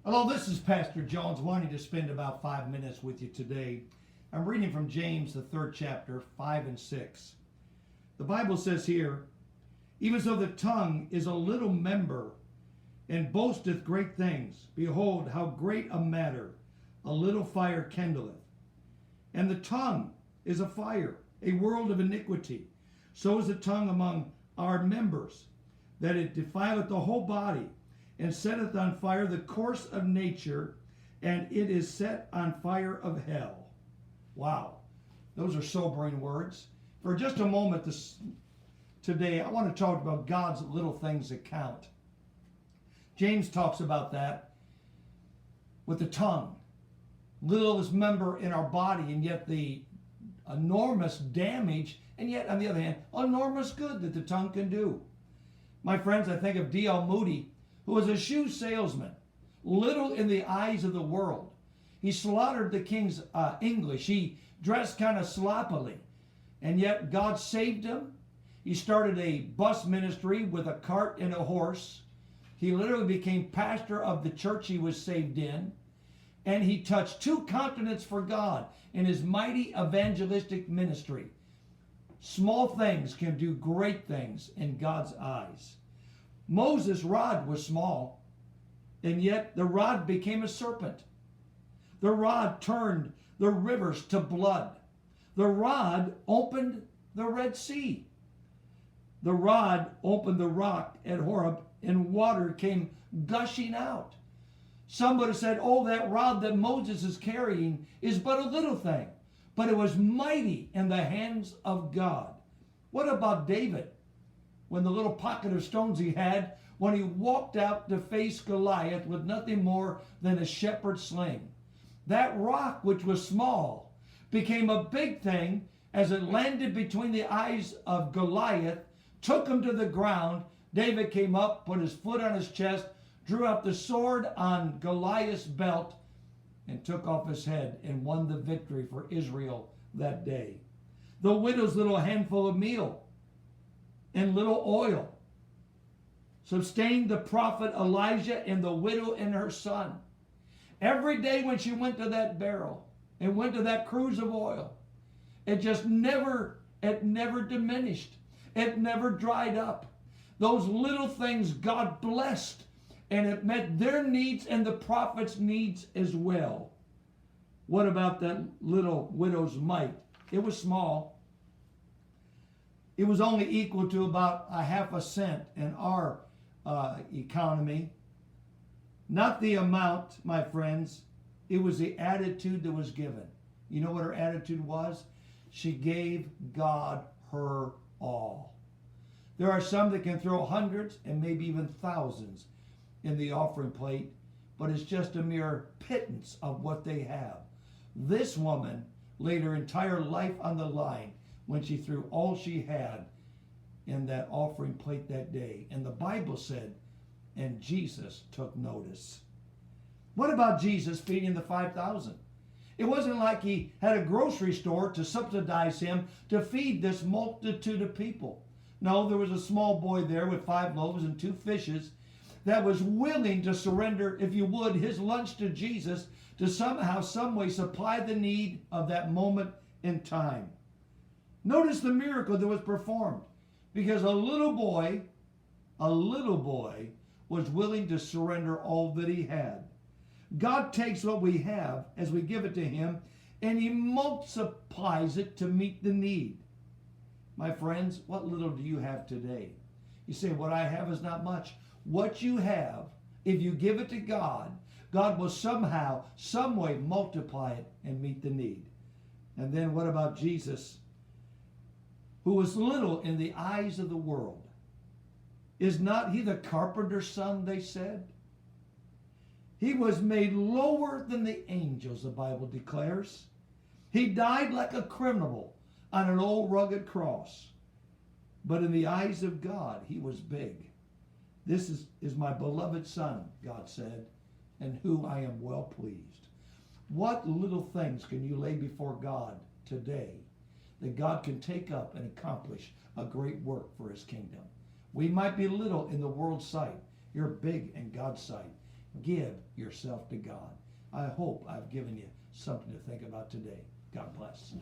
Hello, this is Pastor Jones, wanting to spend about 5 minutes with you today. I'm reading from James, the 3rd chapter, 5 and 6. The Bible says here, even so the tongue is a little member, and boasteth great things. Behold, how great a matter a little fire kindleth. And the tongue is a fire, a world of iniquity. So is the tongue among our members, that it defileth the whole body, and setteth on fire the course of nature, and it is set on fire of hell. Wow, those are sobering words. For just a moment today, I want to talk about God's little things that count. James talks about that with the tongue. Littlest member in our body, and yet the enormous damage, and yet, on the other hand, enormous good that the tongue can do. My friends, I think of D.L. Moody, who was a shoe salesman, little in the eyes of the world. He slaughtered the king's English. He dressed kind of sloppily, and yet God saved him. He started a bus ministry with a cart and a horse. He literally became pastor of the church he was saved in, and he touched 2 continents for God in his mighty evangelistic ministry. Small things can do great things in God's eyes. Moses' rod was small, and yet the rod became a serpent. The rod turned the rivers to blood. The rod opened the Red Sea. The rod opened the rock at Horeb, and water came gushing out. Somebody said, oh, that rod that Moses is carrying is but a little thing. But it was mighty in the hands of God. What about David? When the little pocket of stones he had, when he walked out to face Goliath with nothing more than a shepherd's sling. That rock, which was small, became a big thing as it landed between the eyes of Goliath, took him to the ground. David came up, put his foot on his chest, drew out the sword on Goliath's belt, and took off his head and won the victory for Israel that day. The widow's little handful of meal and little oil sustained the prophet Elijah and the widow and her son. Every day when she went to that barrel and went to that cruse of oil, it never diminished. It never dried up. Those little things God blessed, and it met their needs and the prophet's needs as well. What about that little widow's mite? It was small. It was only equal to about a half a cent in our economy. Not the amount, my friends. It was the attitude that was given. You know what her attitude was? She gave God her all. There are some that can throw hundreds and maybe even thousands in the offering plate, but it's just a mere pittance of what they have. This woman laid her entire life on the line when she threw all she had in that offering plate that day. And the Bible said, and Jesus took notice. What about Jesus feeding the 5,000? It wasn't like he had a grocery store to subsidize him to feed this multitude of people. No, there was a small boy there with 5 loaves and 2 fishes that was willing to surrender, if you would, his lunch to Jesus to somehow, some way supply the need of that moment in time. Notice the miracle that was performed, because a little boy was willing to surrender all that he had. God takes what we have as we give it to him, and he multiplies it to meet the need. My friends, what little do you have today? You say, what I have is not much. What you have, if you give it to God, God will somehow, some way multiply it and meet the need. And then what about Jesus, who was little in the eyes of the world? Is not he the carpenter's son, they said? He was made lower than the angels, the Bible declares. He died like a criminal on an old rugged cross. But in the eyes of God, he was big. This is my beloved son, God said, and who I am well pleased. What little things can you lay before God today that God can take up and accomplish a great work for his kingdom? We might be little in the world's sight. You're big in God's sight. Give yourself to God. I hope I've given you something to think about today. God bless.